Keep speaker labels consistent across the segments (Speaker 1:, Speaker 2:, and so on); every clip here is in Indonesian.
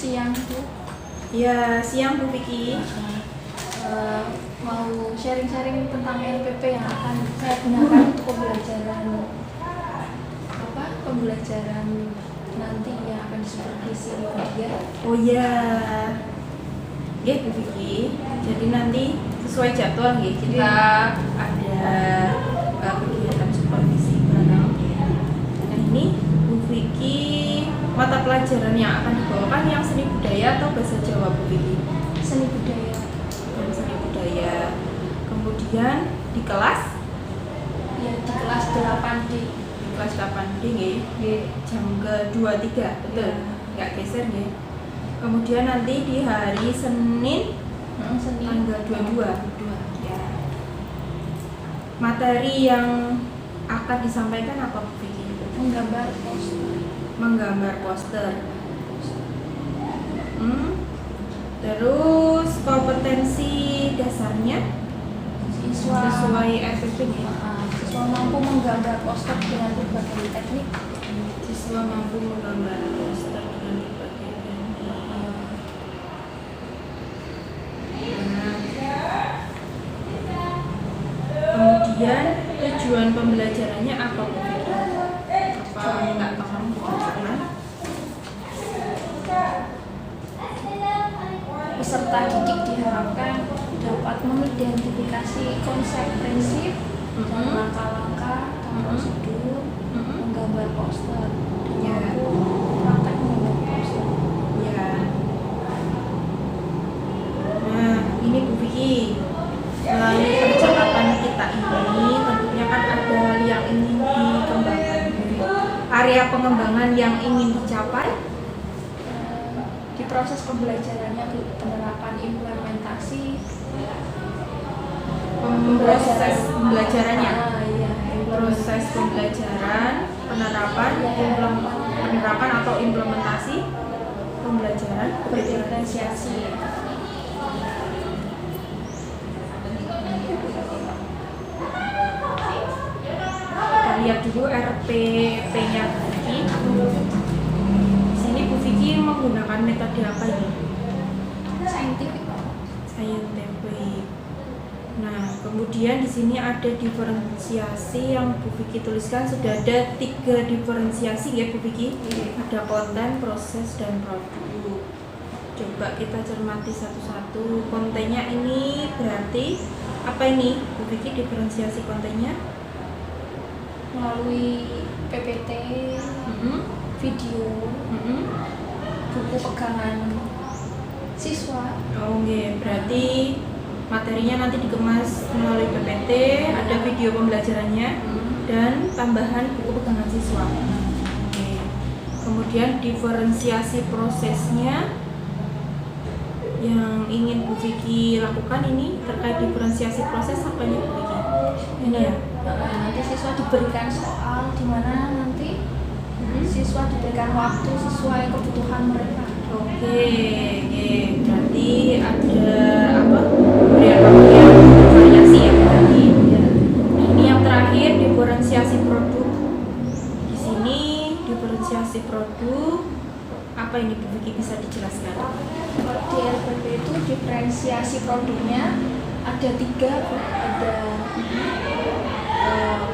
Speaker 1: Siang Bu.
Speaker 2: Ya, siang Bu Vicky.
Speaker 1: Mau sharing-sharing tentang LPP yang akan saya gunakan untuk pembelajaran nanti yang akan disupervisi dia.
Speaker 2: Oh ya, ya Bu Vicky. Jadi nanti sesuai jadwal ya kita ada kegiatan supervisi bareng. Nah ini Bu Vicky, mata pelajaran yang akan dibawakan yang seni budaya atau bahasa Jawa Bu Vicky?
Speaker 1: Seni budaya.
Speaker 2: Seni budaya. Kemudian di kelas?
Speaker 1: Ya di kelas 8D.
Speaker 2: Di kelas 8D ya, jam ke-23, betul? Nggak geser ya. Kemudian nanti di hari Senin, tanggal 22. Ya. Materi yang akan disampaikan apa Bu Vicky?
Speaker 1: Menggambar poster.
Speaker 2: Menggambar poster. Terus kompetensi dasarnya sesuai FFP ya.
Speaker 1: Siswa mampu menggambar poster dengan berbagai teknik.
Speaker 2: Siswa mampu menggambar poster dengan berbagai teknik. Kemudian tujuan pembelajarannya apa Bu? Apa nggak paham karena
Speaker 1: Peserta didik diharapkan dapat mengidentifikasi konsep prinsip dan langkah-langkah dan prosedur menggambar poster dan mampu praktek menggambar poster.
Speaker 2: ya. Nah, ini Bu Vicky, melalui percakapan kita ini tentunya kan ada yang ingin dikembangkan. Area pengembangan yang ingin dicapai
Speaker 1: Di proses pembelajarannya penerapan implementasi
Speaker 2: proses pembelajarannya.
Speaker 1: Iya,
Speaker 2: Proses pembelajaran, penerapan atau implementasi pembelajaran
Speaker 1: berdiferensiasi.
Speaker 2: Kita lihat dulu RPP-nya Bu Vicky. Di sini Bu Vicky menggunakan metode apa ini?
Speaker 1: Scientific.
Speaker 2: Scientific. Nah, kemudian di sini ada diferensiasi yang Bu Vicky tuliskan, sudah ada 3 diferensiasi ya Bu Vicky. Ada konten, proses, dan produk. Coba kita cermati satu-satu. Kontennya ini berarti apa ini Bu Vicky, diferensiasi kontennya?
Speaker 1: Melalui PPT, video, buku pegangan siswa.
Speaker 2: Oke, berarti materinya nanti dikemas melalui PPT, ada video pembelajarannya, dan tambahan buku pegangan siswa. Oke. Kemudian diferensiasi prosesnya yang ingin Bu Vicky lakukan ini terkait diferensiasi proses apa nih Bu Vicky? Ini ya.
Speaker 1: Nanti siswa diberikan soal di mana nanti siswa diberikan waktu sesuai kebutuhan mereka.
Speaker 2: Oke, berarti ada apa? Pemberian waktu yang bervariasi ya berarti. Nah, ini yang terakhir diferensiasi produk. Di sini diferensiasi produk apa ini Bu Vicky, bisa dijelaskan?
Speaker 1: Di LPP itu diferensiasi produknya ada 3, ada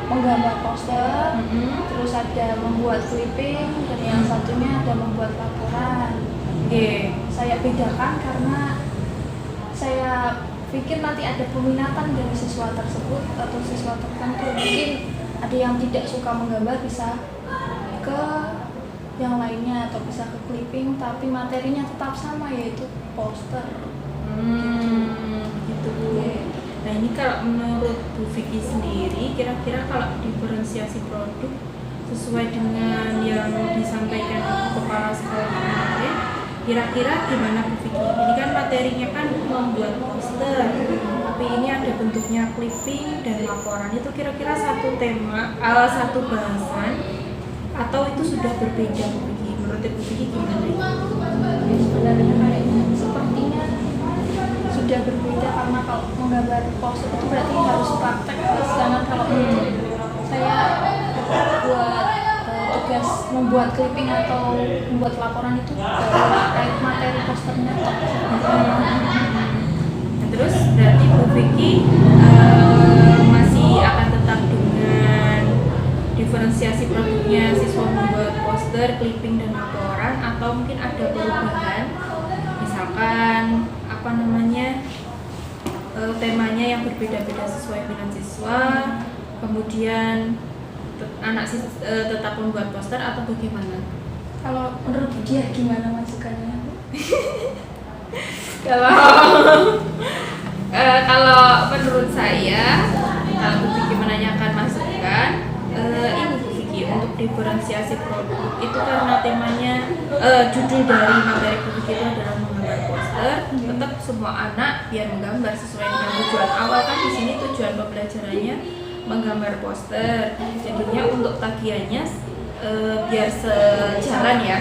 Speaker 1: menggambar poster, terus ada membuat clipping, dan yang satunya ada membuat laporan. Saya bedakan karena saya pikir nanti ada peminatan dari siswa tersebut atau siswa tertentu. Mungkin ada yang tidak suka menggambar, bisa ke yang lainnya atau bisa ke clipping, tapi materinya tetap sama, yaitu poster.
Speaker 2: Gitu Bu. Nah ini kalau menurut Bu Vicky sendiri, kira-kira kalau diferensiasi produk sesuai dengan yang disampaikan Ibu Kepala Sekolah kemarin, kira-kira gimana Bu Vicky? Ini kan materinya kan membuat poster, tapi ini ada bentuknya clipping dan laporan. Itu kira-kira satu tema, satu bahasan, atau itu sudah berbeda Bu Vicky? Menurut Bu Vicky gimana itu?
Speaker 1: Sebenarnya kayaknya sepertinya sudah berbeda, karena kalau menggambar poster itu berarti harus praktek, sedangkan kalau itu saya buat tugas membuat clipping atau membuat laporan itu terkait materi posternya.
Speaker 2: Terus berarti Bu Vicky masih akan tetap dengan diferensiasi produknya siswa membuat poster, clipping dan laporan, atau mungkin ada perubahan, misalkan apa namanya temanya yang berbeda-beda sesuai dengan siswa, kemudian tetap membuat poster atau bagaimana?
Speaker 1: Kalau menurut dia gimana masukannya?
Speaker 2: Kalau menurut saya, kalau Bu Vicky menanyakan masukan, ini Bu Vicky untuk diferensiasi produk itu karena temanya judul dari materi Bu Vicky itu adalah menggambar poster. Tetap semua anak biar menggambar sesuai dengan tujuan awal, kan di sini tujuan pembelajarannya menggambar poster. Jadinya untuk tagihannya biar sejalan ya,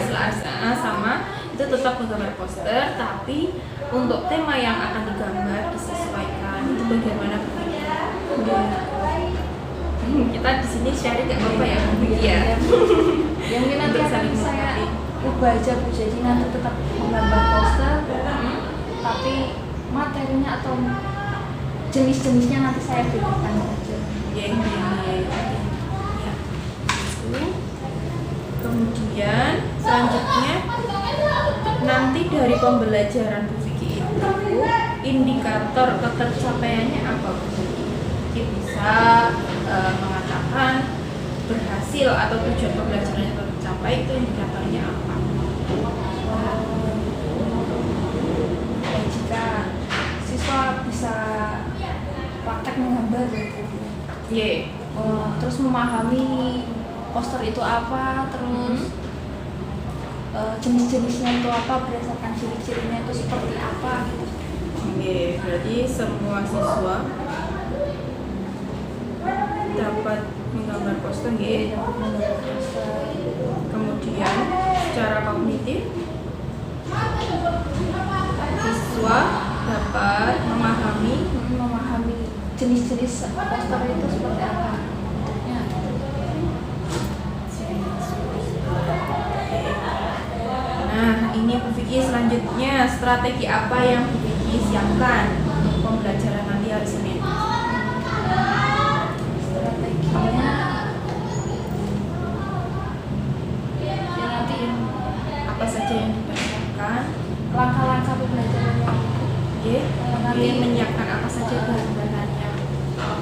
Speaker 2: sama itu tetap menggambar poster, tapi untuk tema yang akan digambar disesuaikan. Itu bagaimana Bu Vicky? Kita di sini sharing nggak apa-apa ya Bu Vicky ya?
Speaker 1: Yang mungkin nanti akan saya ubah aja Bu, jadi nanti tetap menggambar poster, tapi materinya atau jenis-jenisnya nanti saya bedakan aja.
Speaker 2: Ya. Kemudian selanjutnya nanti dari pembelajaran Bu Vicky itu indikator ketercapaiannya apa Bu Vicky? Vicky bisa mengatakan berhasil atau tujuan pembelajarannya tercapai, itu indikatornya apa?
Speaker 1: Jika siswa bisa praktek menggambar gitu. Terus memahami poster itu apa, terus jenis-jenisnya itu apa, berdasarkan ciri-cirinya itu seperti apa gitu.
Speaker 2: Berarti semua siswa dapat menggambar poster Kemudian secara kognitif siswa dapat memahami
Speaker 1: jenis-jenis poster itu seperti apa.
Speaker 2: Nah, ini Bu Vicky selanjutnya strategi apa yang Bu Vicky siapkan untuk pembelajaran nanti hari Senin?
Speaker 1: Strateginya ya nanti
Speaker 2: Apa saja yang dipersiapkan?
Speaker 1: langkah-langkah pembelajarannya.
Speaker 2: Nanti menyiapkan apa saja bahan-bahannya,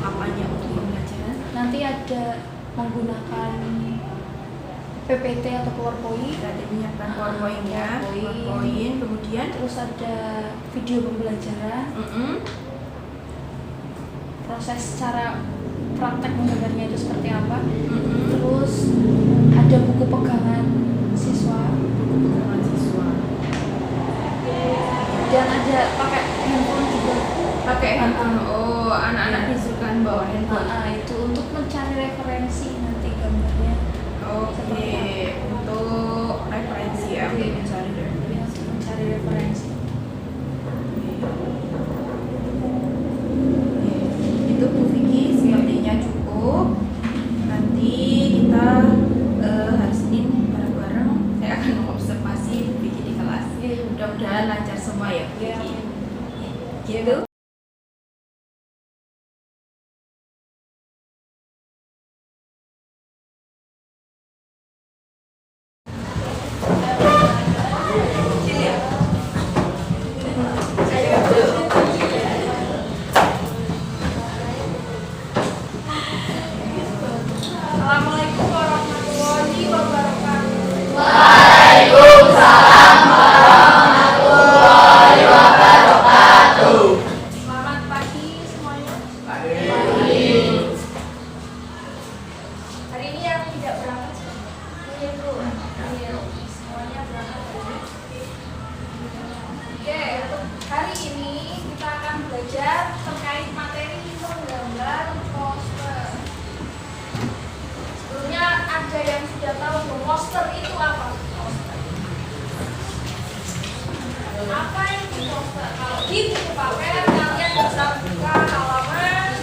Speaker 2: apanya untuk pembelajaran?
Speaker 1: Nanti ada menggunakan PPT atau PowerPoint.
Speaker 2: Tadi menyiapkan PowerPoint, kemudian
Speaker 1: Terus ada video pembelajaran, proses cara praktek menggambarnya itu seperti apa. Terus ada buku pegangan siswa, dan ada pakai handphone juga.
Speaker 2: Oh, anak-anak disuruhkan bawa handphone.
Speaker 1: Itu untuk mencari referensi nanti gambarnya.
Speaker 2: Oke, untuk referensi ya,
Speaker 1: mencari referensi.
Speaker 2: Itu Bu Vicky sepertinya cukup. Nanti kita hari Senin bareng-bareng saya akan mengobservasi Bu Vicky di kelas. Mudah-mudahan lancar semua ya Bu Vicky. Gitu.
Speaker 1: Assalamualaikum warahmatullahi wabarakatuh.
Speaker 3: Waalaikumsalam warahmatullahi wabarakatuh.
Speaker 1: Selamat pagi semuanya. Hari ini yang tidak berangkat ini Bu. Semuanya berangkat hari ini. Oke, untuk hari ini kita akan belajar terkait materi menggambar poster. Sebelumnya ada yang sudah tahu poster itu apa? Apa itu poster? Kalau di buku paper kalian bisa buka halaman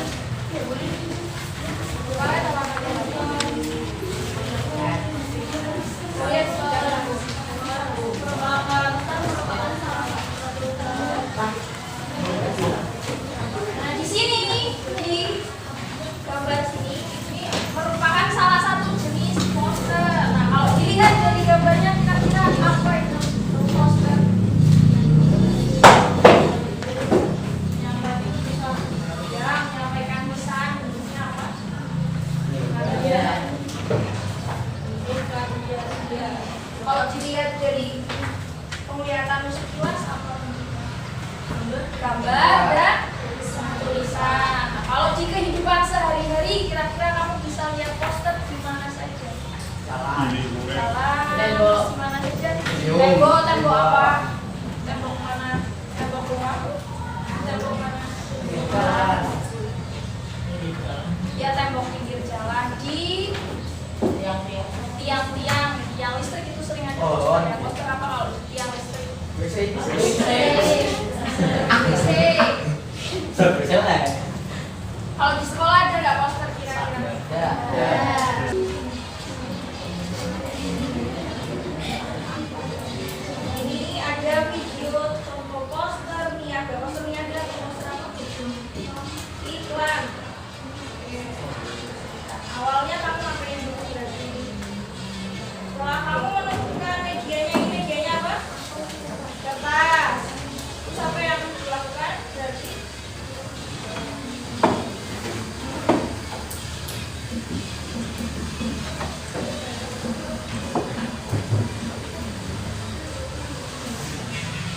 Speaker 1: Kalau dilihat dari penglihatan sekilas apa? Gambar dan tulisan. Nah, kalau di kehidupan sehari-hari kira-kira kamu bisa lihat poster di mana saja? Jalan.
Speaker 3: Tembok.
Speaker 1: Di mana saja?
Speaker 3: Museum.
Speaker 1: Tembok apa? Tembok mana? Tembok rumah? Tembok mana? Ya tembok pinggir jalan di tiang listrik itu sering ada poster ya. Poster apa kalau di tiang listrik? Kalau di sekolah ada nggak poster kira-kira? Ini ada video contoh poster niaga. Poster niaga atau poster apa? Iklan. Awalnya kamu ngapain dulu berarti? Setelah kamu menemukan medianya, ini medianya apa? Kertas. Terus apa yang dilakukan? Berarti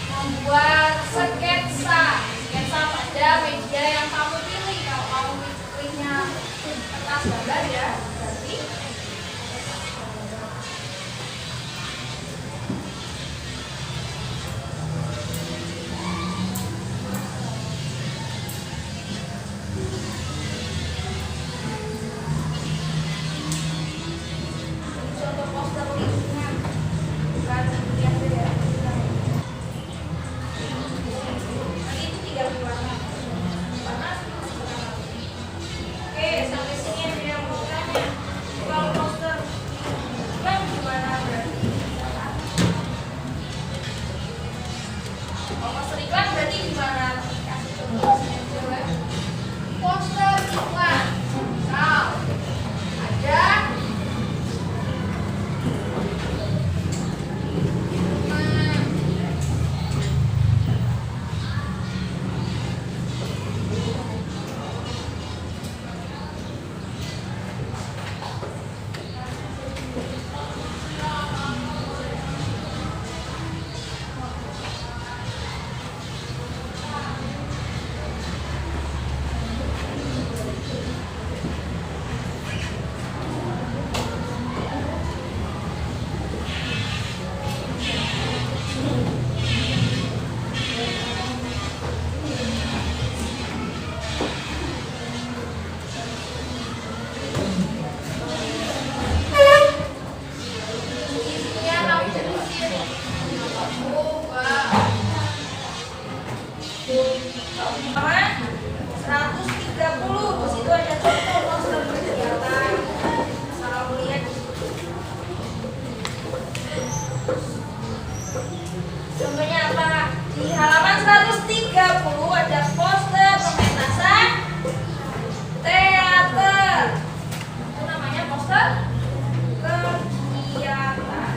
Speaker 1: membuat sketsa pada media yang kamu pilih. Kalau kamu pilihnya kertas gambar ya, berarti contoh poster listnya bukan lihat ya. Nanti itu tinggal diwarna. Warna. Oke, sampai sini ada yang mau tanya. Kalau poster iklan gimana berarti? Kalau poster iklan berarti gimana? Kasih contoh coba. Poster iklan. Misal ada isinya kamu tulisin. Sama 130. Di situ ada contoh poster kegiatan. Salah melihat. Contohnya apa? Di halaman 130 ada poster pementasan teater. Itu namanya poster kegiatan.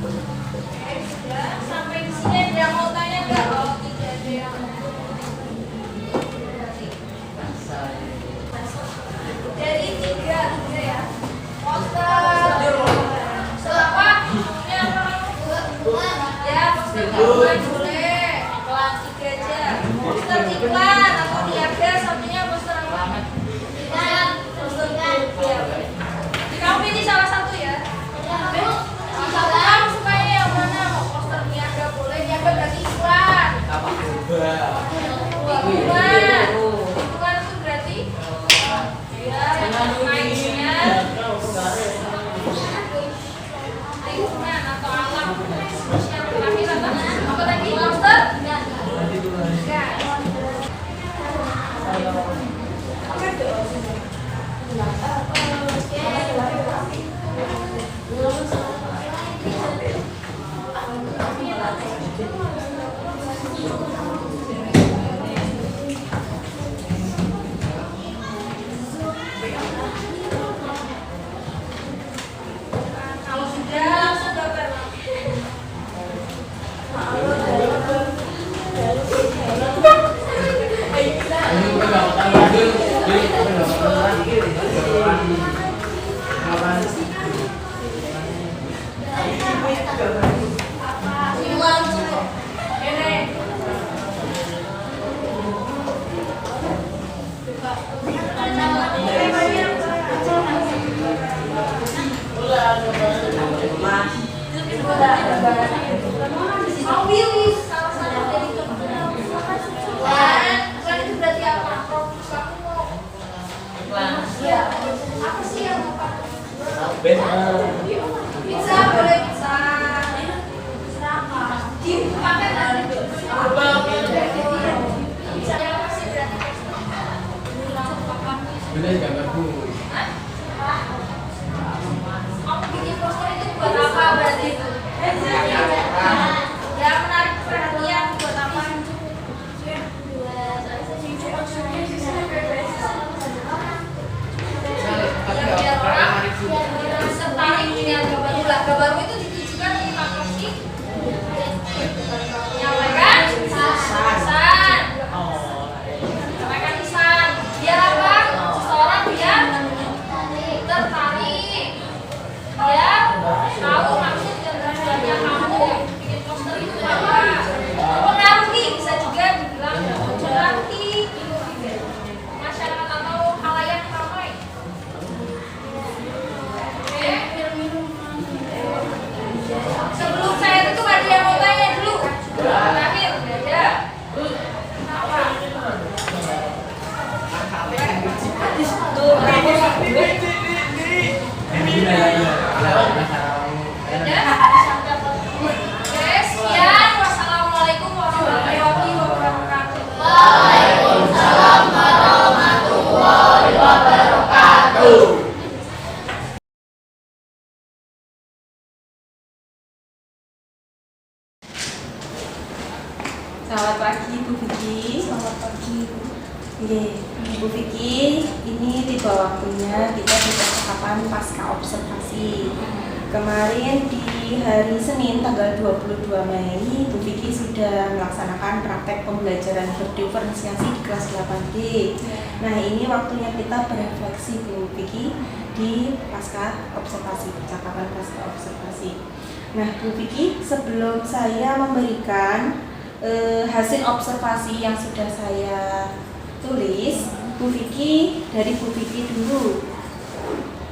Speaker 1: Oke, sudah. Sampai di sini ada yang mau tanya nggak? Kalau tidak ada yang dari tiga ya. Poster. Apa? Ini apa?
Speaker 3: Pizza boleh pizza. Dipakai tadi.
Speaker 4: Bener nggak bagus?
Speaker 3: Kamu bikin poster itu buat apa berarti itu? Ya menarik perhatian buat apa? Ya biar orang tertarik dengan gambarmu lah. Gambarmu itu ditujukan untuk apa sih? Menyampaikan pesan. Menyampaikan pesan. Biar apa? Seseorang biar tertarik. Dia tahu maksud dan tujuannya kamu bikin poster itu apa. Mempengaruhi, bisa juga dibilang mempengaruhi masyarakat atau halayak ramai. Oke, sebelum saya tutup ada yang mau tanya dulu. Terakhir, ada. Apa? Oke, sekian. Wassalamualaikum warahmatullahi wabarakatuh. Waalaikumsalam warahmatullahi wabarakatuh.
Speaker 5: Selamat pagi Bu Vicky.
Speaker 1: Selamat pagi.
Speaker 5: Oke, Bu Vicky, ini tiba waktunya kita percakapan pasca observasi. Kemarin di hari Senin tanggal 22 Mei, Bu Vicky sudah melaksanakan praktek pembelajaran berdiferensiasi di kelas 8D. Nah, ini waktunya kita berefleksi Bu Vicky di pasca observasi, percakapan pasca observasi. Nah, Bu Vicky, sebelum saya memberikan hasil observasi yang sudah saya tulis, Bu Vicky, dari Bu Vicky dulu,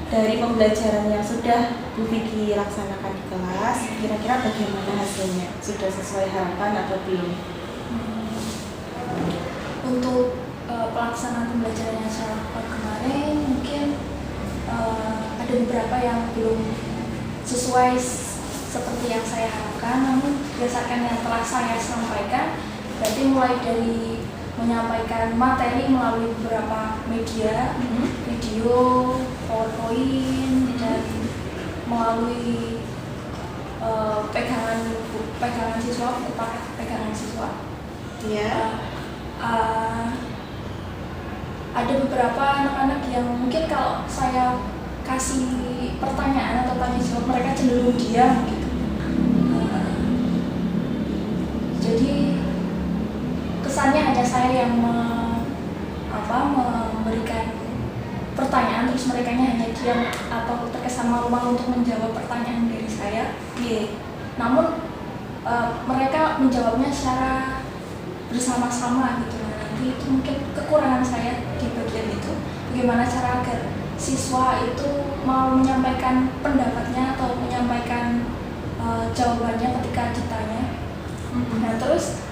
Speaker 5: dari pembelajaran yang sudah Bu Vicky laksanakan di kelas, kira-kira bagaimana hasilnya? Sudah sesuai harapan atau belum?
Speaker 1: Untuk pelaksanaan pembelajaran yang saya lakukan kemarin mungkin ada beberapa yang belum sesuai seperti yang saya harapkan, namun berdasarkan yang telah saya sampaikan, berarti mulai dari menyampaikan materi melalui beberapa media, video, PowerPoint, dan melalui pegangan siswa, pegangan siswa.
Speaker 5: Ya.
Speaker 1: Ada beberapa anak-anak yang mungkin kalau saya kasih pertanyaan atau tanya jawab mereka cenderung diam gitu. Jadi kesannya hanya saya yang memberikan pertanyaan, terus mereka hanya diam atau terkesan malu-malu untuk menjawab pertanyaan dari saya. Namun mereka menjawabnya secara bersama-sama gitu. Nah, nanti itu mungkin kekurangan saya di bagian itu. Bagaimana cara agar siswa itu mau menyampaikan pendapatnya atau menyampaikan jawabannya ketika ditanya. Nah, terus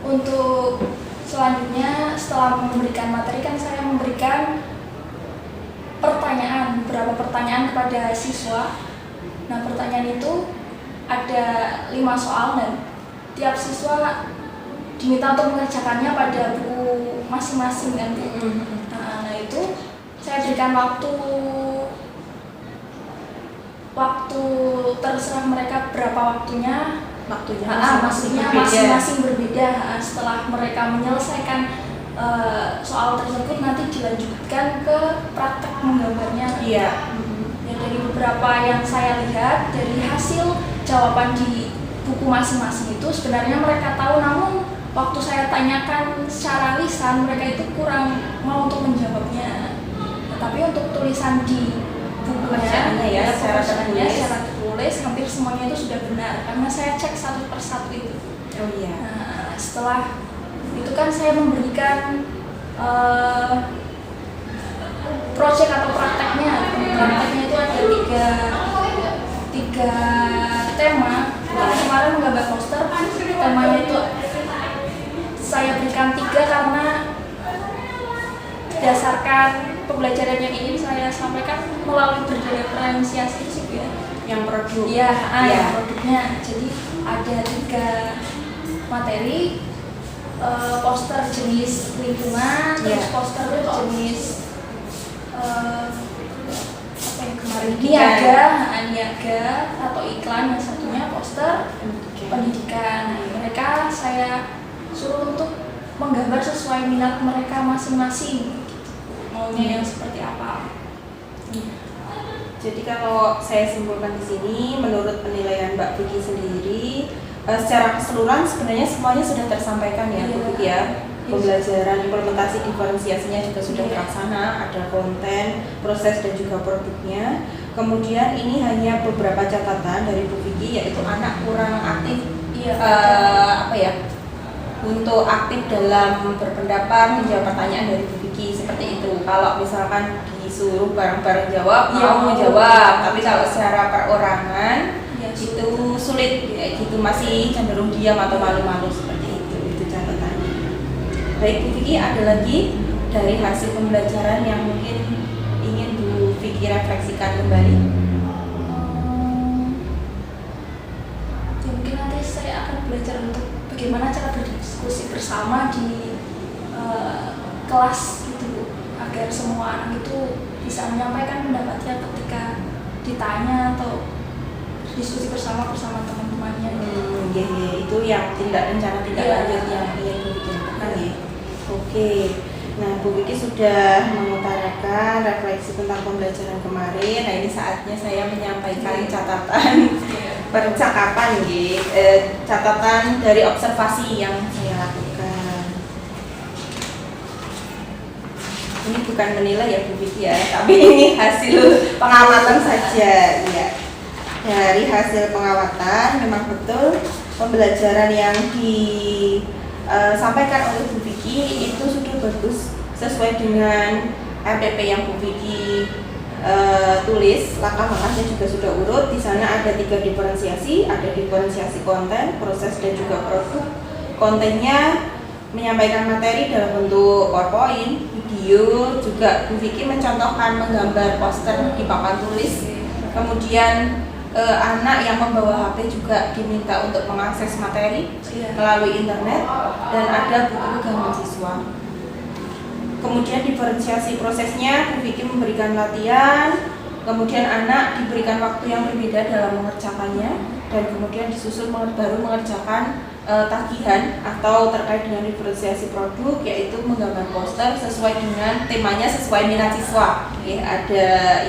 Speaker 1: untuk selanjutnya setelah memberikan materi kan saya memberikan pertanyaan, beberapa pertanyaan kepada siswa. Nah, pertanyaan itu ada 5 soal dan tiap siswa diminta untuk mengerjakannya pada buku masing-masing kan. Nah, itu saya berikan waktu terserah mereka berapa waktunya. Maksudnya masing-masing berbeda. Setelah mereka menyelesaikan soal tersebut nanti dilanjutkan ke praktek menggambarnya.
Speaker 5: Iya.
Speaker 1: Ya, dari beberapa yang saya lihat dari hasil jawaban di buku masing-masing itu sebenarnya mereka tahu, namun waktu saya tanyakan secara lisan mereka itu kurang mau untuk menjawabnya. Tapi untuk tulisan di
Speaker 5: Pekerjaannya ya, secara
Speaker 1: pekerjaannya
Speaker 5: tertulis.
Speaker 1: secara tertulis hampir semuanya itu sudah benar karena saya cek satu persatu itu.
Speaker 5: Oh iya.
Speaker 1: Nah, setelah itu kan saya memberikan proyek atau prakteknya. Prakteknya itu ada tiga tema. Kemarin menggambar poster, temanya itu saya berikan 3 karena berdasarkan pembelajaran yang ingin saya sampaikan melalui berdiferensiasi sih ya.
Speaker 5: Yang produk.
Speaker 1: Iya,
Speaker 5: Iya.
Speaker 1: yang produknya. Jadi ada 3 materi, poster jenis lingkungan, terus
Speaker 5: Iya.
Speaker 1: poster jenis apa yang kemarin
Speaker 5: Pendidikan.
Speaker 1: niaga atau iklan, yang satunya poster pendidikan. Mereka saya suruh untuk menggambar sesuai minat mereka masing-masing, maunya yang seperti apa.
Speaker 5: Jadi kalau saya simpulkan di sini, menurut penilaian Mbak Vicky sendiri, secara keseluruhan sebenarnya semuanya sudah tersampaikan ya, Bu
Speaker 1: Iya.
Speaker 5: Vicky ya. Pembelajaran implementasi diferensiasinya juga sudah terlaksana, ada konten, proses dan juga produknya. Kemudian ini hanya beberapa catatan dari Bu Vicky, yaitu anak kurang aktif,
Speaker 1: Iya.
Speaker 5: untuk aktif dalam berpendapat, menjawab pertanyaan dari Bu Vicky seperti itu. Kalau misalkan disuruh bareng-bareng jawab,
Speaker 1: Iya,
Speaker 5: mau
Speaker 1: mau.
Speaker 5: jawab. Tapi kalau secara perorangan
Speaker 1: Iya,
Speaker 5: itu sulit, ya gitu, masih cenderung diam atau malu-malu seperti itu catatannya. Baik Bu Vicky, ada lagi dari hasil pembelajaran yang mungkin ingin Bu Vicky refleksikan kembali?
Speaker 1: Ya, mungkin nanti saya akan belajar untuk bagaimana cara berdiskusi bersama di kelas gitu Bu, agar semua anak itu bisa menyampaikan pendapatnya ketika ditanya atau diskusi bersama teman-temannya.
Speaker 5: Itu yang rencana tindak
Speaker 1: Iya.
Speaker 5: lanjut yang ingin Bu Vicky lakukan ya. Oke, nah Bu Vicky sudah mengutarakan refleksi tentang pembelajaran kemarin. Nah ini saatnya saya menyampaikan catatan percakapan, catatan dari observasi yang saya lakukan. Ini bukan menilai ya Bu Vicky ya, tapi ini hasil pengamatan saja ya. Dari hasil pengamatan memang betul pembelajaran yang disampaikan oleh Bu Vicky itu sudah bagus sesuai dengan RPP yang Bu Vicky tulis. Langkah-langkahnya juga sudah urut. Di sana ada 3 diferensiasi, ada diferensiasi konten, proses dan juga produk. Kontennya menyampaikan materi dalam bentuk PowerPoint, video, juga Bu Vicky mencontohkan menggambar poster di papan tulis. Kemudian anak yang membawa HP juga diminta untuk mengakses materi melalui internet, dan ada buku gangguan siswa. Kemudian diferensiasi prosesnya, Bu Vicky memberikan latihan, kemudian anak diberikan waktu yang berbeda dalam mengerjakannya, dan kemudian disusul baru mengerjakan tagihan atau terkait dengan diferensiasi produk, yaitu menggambar poster sesuai dengan temanya, sesuai minat siswa. Ada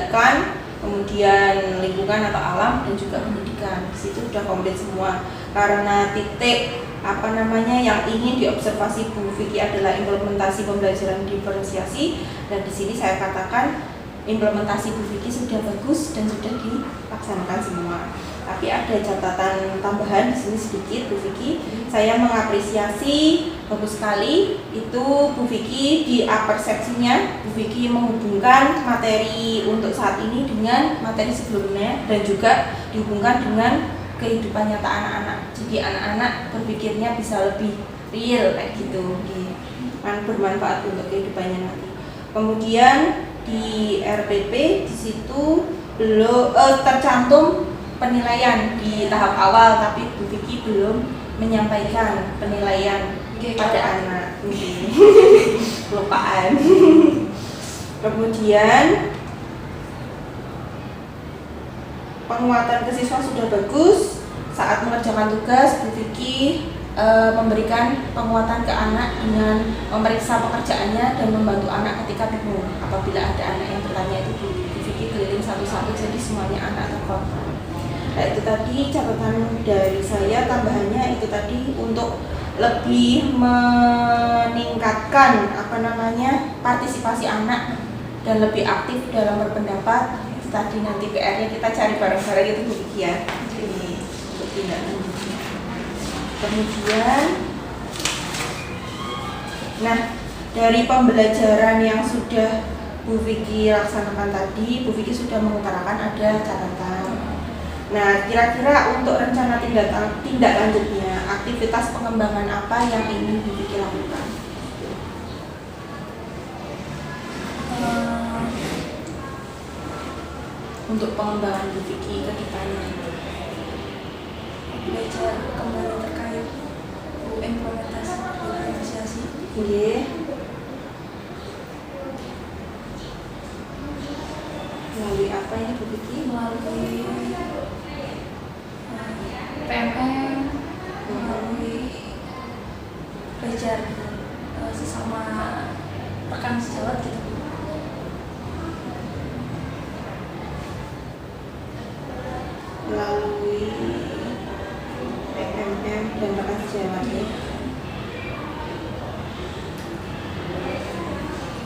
Speaker 5: ikan, kemudian lingkungan atau alam, dan juga pendidikan. Di situ sudah komplit semua. Karena titik yang ingin diobservasi Bu Vicky adalah implementasi pembelajaran diferensiasi, dan di sini saya katakan implementasi Bu Vicky sudah bagus dan sudah dilaksanakan semua. Tapi ada catatan tambahan di sini sedikit, Bu Vicky. Saya mengapresiasi bagus sekali itu Bu Vicky di persepsinya. Bu Vicky menghubungkan materi untuk saat ini dengan materi sebelumnya, dan juga dihubungkan dengan kehidupan nyata anak-anak. Jadi anak-anak berpikirnya bisa lebih real kayak gitu, bermanfaat untuk kehidupannya nanti. Kemudian di RPP di situ belum tercantum penilaian di tahap awal, tapi Bu Vicky belum menyampaikan penilaian pada anak. Kelupaan. Kemudian penguatan ke siswa sudah bagus. Saat mengerjakan tugas, Bu Vicky memberikan penguatan ke anak dengan memeriksa pekerjaannya dan membantu anak ketika bingung. Apabila ada anak yang bertanya, itu Bu Vicky keliling satu-satu, jadi semuanya anak terkontrol. Nah, itu tadi catatan dari saya. Tambahannya itu tadi untuk lebih meningkatkan partisipasi anak dan lebih aktif dalam berpendapat. Itu tadi nanti PR-nya kita cari bareng-bareng itu Bu Vicky ya. Ini untuk tindak lanjutnya. Kemudian, nah dari pembelajaran yang sudah Bu Vicky laksanakan tadi, Bu Vicky sudah mengutarakan ada catatan. Nah, kira-kira untuk rencana tindak lanjutnya, aktivitas pengembangan apa yang ingin Bu Vicky lakukan? Untuk pengembangan Bu Vicky ke depannya,
Speaker 1: belajar kembali terkait implementasi diferensiasi.
Speaker 5: Iya. Melalui apa ini Bu Vicky?
Speaker 1: Melalui PMM, melalui belajar sesama rekan sejawat gitu.
Speaker 5: Melalui PMM dan rekan sejawat ya.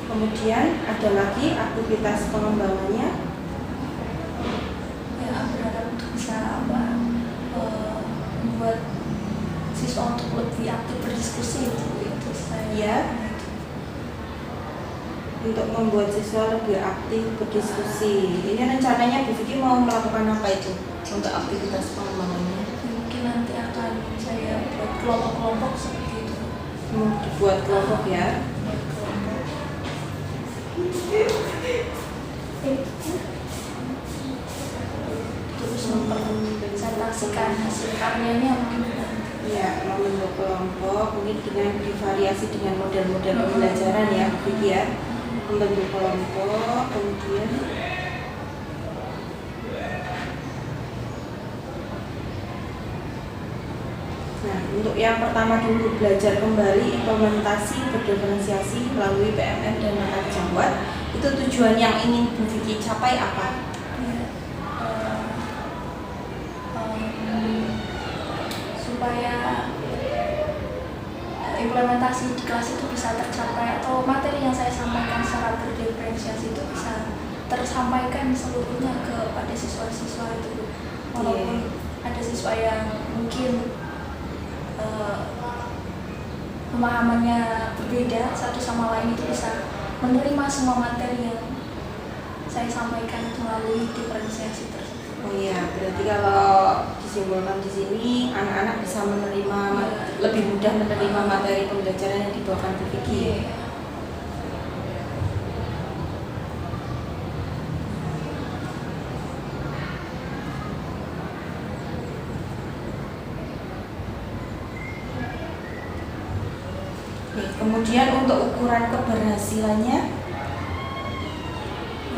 Speaker 5: Kemudian ada lagi aktivitas pengembangannya.
Speaker 1: Ya, berharap untuk bisa membuat siswa untuk lebih aktif berdiskusi itu saya.
Speaker 5: Ya. Untuk membuat siswa lebih aktif berdiskusi. Ini rencananya Bu Vicky mau melakukan apa itu untuk aktivitas pengembangannya?
Speaker 1: Mungkin nanti akan saya buat kelompok-kelompok seperti itu.
Speaker 5: Dibuat kelompok ya.
Speaker 1: Buat kelompok. Terus mempresentasikan hasil karyanya mungkin nanti.
Speaker 5: Ya, membentuk kelompok mungkin dengan divariasi dengan model-model pembelajaran ya Bu Vicky ya. Membentuk kelompok, kemudian nah, untuk yang pertama dulu belajar kembali implementasi berdiferensiasi melalui PMM dan rekan sejawat. Itu tujuan yang ingin Bu Vicky capai apa?
Speaker 1: Ya, supaya implementasi di kelas itu bisa tercapai atau materi yang saya sampaikan secara berdiferensiasi itu bisa tersampaikan seluruhnya kepada siswa-siswa itu. Walaupun ada siswa yang mungkin pemahamannya berbeda satu sama lain, itu bisa menerima semua materi yang saya sampaikan melalui diferensiasi tersebut.
Speaker 5: Oh iya, berarti kalau disimpulkan di sini anak-anak bisa menerima lebih mudah menerima materi pembelajaran yang dibawakan Bu Vicky. Kemudian untuk ukuran keberhasilannya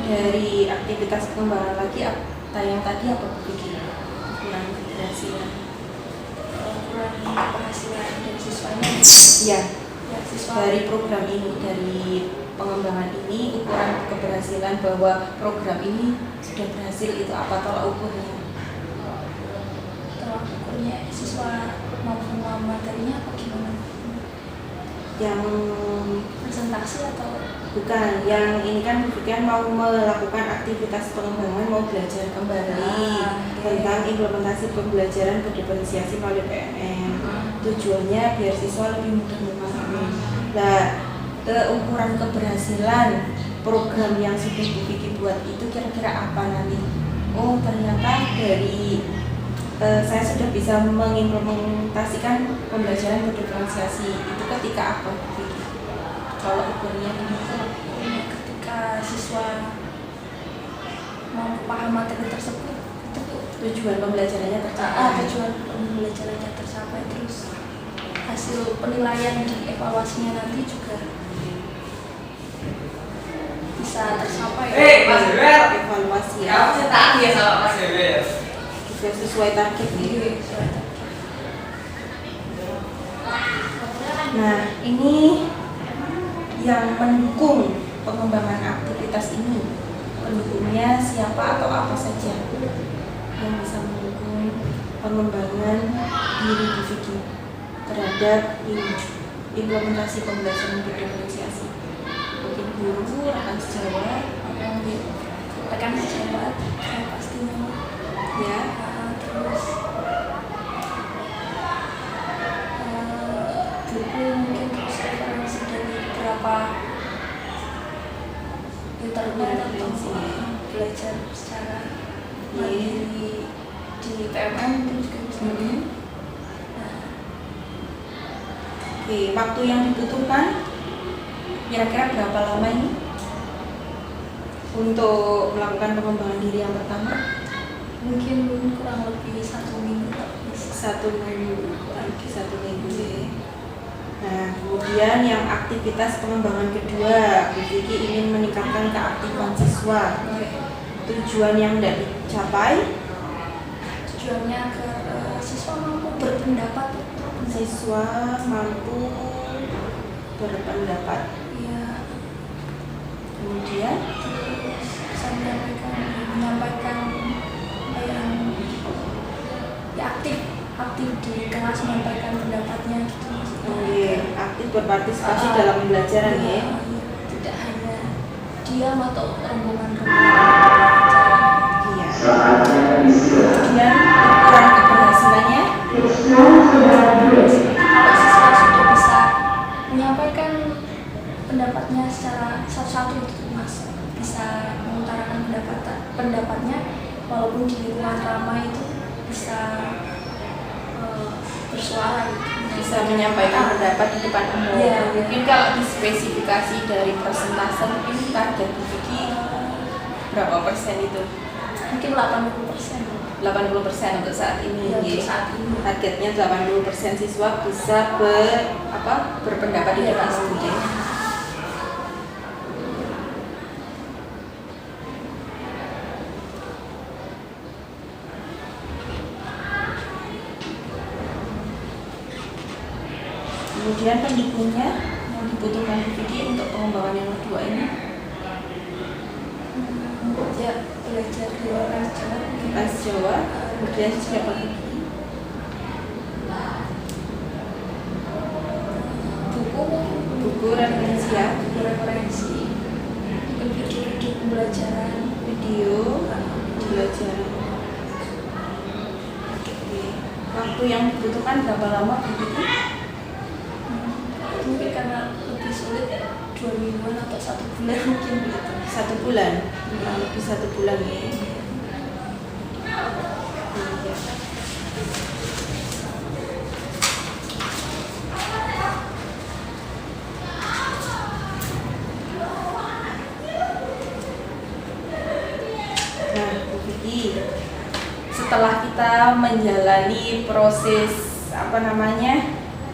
Speaker 5: dari aktivitas pengembangan lagi yang tadi apa Bu Vicky? Ukuran keberhasilan.
Speaker 1: Ukuran keberhasilan dari siswanya.
Speaker 5: Ya,
Speaker 1: Ya, siswa
Speaker 5: dari program ini, dari pengembangan ini, ukuran keberhasilan bahwa program ini sudah berhasil itu apa tolak ukurnya?
Speaker 1: tolak ukurnya siswa mampu memahami materinya apa gimana?
Speaker 5: Yang
Speaker 1: Presentasi atau
Speaker 5: bukan, yang ini kan Bu Vicky mau melakukan aktivitas pengembangan, mau belajar kembali tentang implementasi pembelajaran berdiferensiasi melalui PMM. Tujuannya biar siswa lebih mudah memahami. Nah, ukuran keberhasilan program yang sudah Bu Vicky buat itu kira-kira apa nanti? Oh, ternyata dari saya sudah bisa mengimplementasikan pembelajaran berdiferensiasi. Itu ketika apa Bu Vicky? Kalau ukurnya
Speaker 1: ketika siswa mampu paham materi tersebut, itu
Speaker 5: tujuan pembelajarannya tercapai.
Speaker 1: tujuan pembelajarannya tercapai, terus hasil penilaian di evaluasinya nanti juga bisa tercapai.
Speaker 4: Mas Bebel,
Speaker 5: Evaluasi
Speaker 4: kamu
Speaker 5: ya.
Speaker 4: cetak ya sama Mas Bebel.
Speaker 5: Sudah sesuai target nih. Nah, ini yang mendukung pengembangan aktivitas ini. Pendukungnya siapa atau apa saja yang bisa mendukung pengembangan diri Bu Vicky terhadap implementasi pembelajaran berdiferensiasi? Mungkin guru, rekan sejawat,
Speaker 1: rekan sejawat saya pastinya
Speaker 5: Ya.
Speaker 1: terus buku mungkin terus referensi dari beberapa internet atau belajar secara mandiri di PMM terus juga bisa.
Speaker 5: Oke, waktu yang dibutuhkan kira-kira berapa lama ini untuk melakukan pengembangan diri yang pertama?
Speaker 1: Mungkin kurang lebih 1 minggu tak bisa.
Speaker 5: 1 minggu, lagi 1 minggu ya. Nah, kemudian yang aktivitas pengembangan kedua, Bu Vicky ingin meningkatkan keaktifan siswa. Tujuan yang tidak dicapai,
Speaker 1: Tujuannya agar siswa mampu berpendapat.
Speaker 5: siswa mampu berpendapat.
Speaker 1: Ya,
Speaker 5: Kemudian,
Speaker 1: terus saya menyampaikan apa yang ya, aktif di kelas menyampaikan pendapatnya gitu.
Speaker 5: aktif berpartisipasi dalam pembelajaran ya.
Speaker 1: Iya, tidak hanya diam atau rombongan-rombongan.
Speaker 5: Iya. Kemudian ukuran keberhasilannya,
Speaker 1: Kalau siswa sudah bisa menyampaikan pendapatnya secara satu-satu itu mas bisa mengutarakan pendapatnya walaupun di lingkungan ramai itu bisa bersuara gitu.
Speaker 5: bisa menyampaikan pendapat di depan umum.
Speaker 1: Iya.
Speaker 5: Mungkin kalau dispesifikasi dari persentase mungkin target Bu Vicky berapa persen itu?
Speaker 1: Mungkin 80%.
Speaker 5: 80% untuk saat ini.
Speaker 1: Ya,
Speaker 5: ya.
Speaker 1: untuk saat ini.
Speaker 5: Targetnya 80% siswa bisa berpendapat di depan umum. Ya. Kemudian pendukungnya yang dibutuhkan Bu Vicky untuk pengembangan yang kedua ini,
Speaker 1: Ya, belajar di luar Jawa.
Speaker 5: Ras Jawa, kemudian siapa lagi? Buku referensi ya,
Speaker 1: referensi video-video pembelajaran.
Speaker 5: video pembelajaran. Oke. Waktu yang dibutuhkan berapa lama Bu Vicky?
Speaker 1: Mungkin karena lebih sulit 2 mingguan atau 1 bulan mungkin gitu.
Speaker 5: 1 bulan, kurang lebih 1 bulan ya. Iya. Nah, Bu Vicky, setelah kita menjalani proses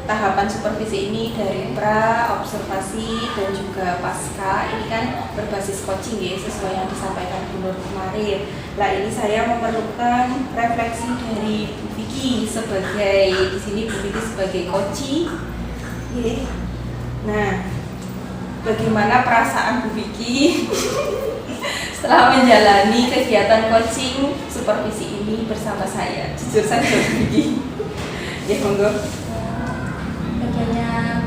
Speaker 5: tahapan supervisi ini dari pra, observasi, dan juga pasca, ini kan berbasis coaching ya, sesuai yang disampaikan Bu Nur kemarin. Nah, ini saya memerlukan refleksi dari Bu Vicky sebagai, di sini Bu Vicky sebagai coaching. Ya. Nah, bagaimana perasaan Bu Vicky setelah menjalani kegiatan coaching supervisi ini bersama saya? Jujur saja Bu Vicky. Ya, monggo.
Speaker 1: Banyak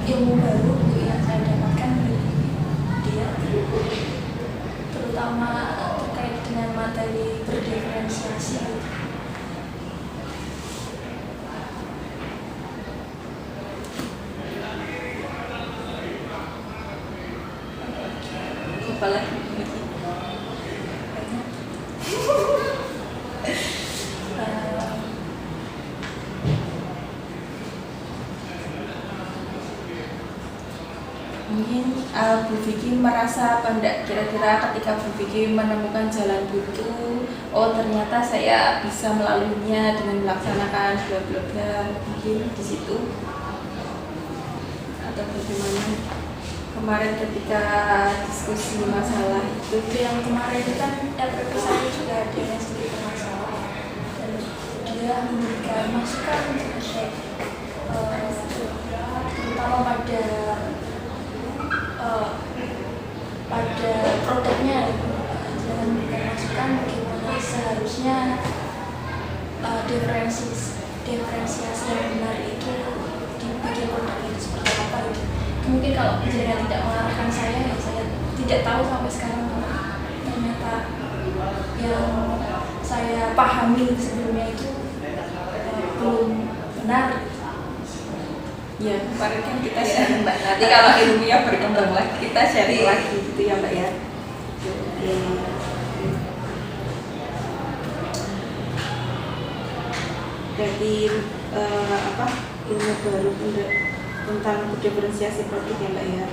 Speaker 1: ilmu baru yang saya dapatkan dari dia, terutama terkait dengan materi berdiferensiasi.
Speaker 5: Apalagi mungkin Bu Vicky merasa apa enggak kira-kira ketika Bu Vicky menemukan jalan buntu, oh ternyata saya bisa melaluinya dengan melaksanakan bla bla bla, mungkin di situ atau bagaimana kemarin ketika diskusi masalah itu?
Speaker 1: Yang kemarin itu kan RPP saya juga ada yang sedikit bermasalah dan dia memberikan masukan terkait terutama pada produknya, dan memberikan masukan bagaimana seharusnya diferensiasi yang benar itu dibikin produk itu seperti apa gitu. Mungkin kalau penjelasan tidak mengarahkan saya, ya saya tidak tahu sampai sekarang ternyata yang saya pahami sebelumnya itu belum benar.
Speaker 5: Ya, kemarin kan kita sharing Mbak. Nanti kalau ilmunya berkembang lagi kita sharing lagi gitu ya Mbak ya. Oke. Berarti ilmu baru tentang diferensiasi produk ya Mbak ya.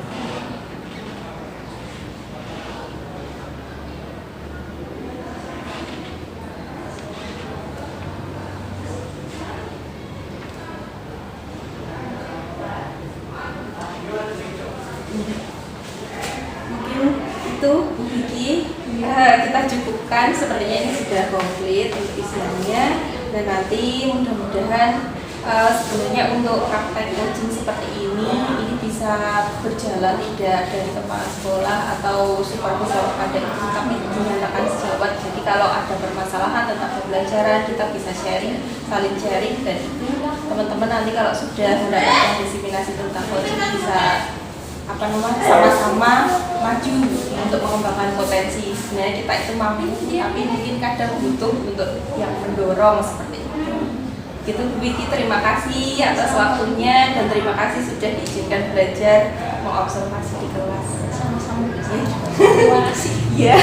Speaker 5: Mungkin itu Bu Vicky, kita cukupkan, sepertinya ini sudah komplit untuk isiannya, dan nanti mudah-mudahan sebenarnya untuk praktek coaching seperti ini bisa berjalan tidak dari kepala sekolah atau supervisor pada itu, tapi dinyatakan sejawat. Jadi kalau ada permasalahan tentang pembelajaran kita bisa sharing, saling sharing, dan itu teman-teman nanti kalau sudah mendapatkan diseminasi tentang coaching bisa sama-sama maju untuk mengembangkan potensi. Sebenarnya kita itu mampu, tapi mungkin kadang butuh untuk yang mendorong seperti itu. Gitu Bu Vicky, terima kasih atas waktunya dan terima kasih sudah diizinkan belajar mengobservasi di kelas.
Speaker 1: Sama-sama. Terima kasih.
Speaker 5: Ya.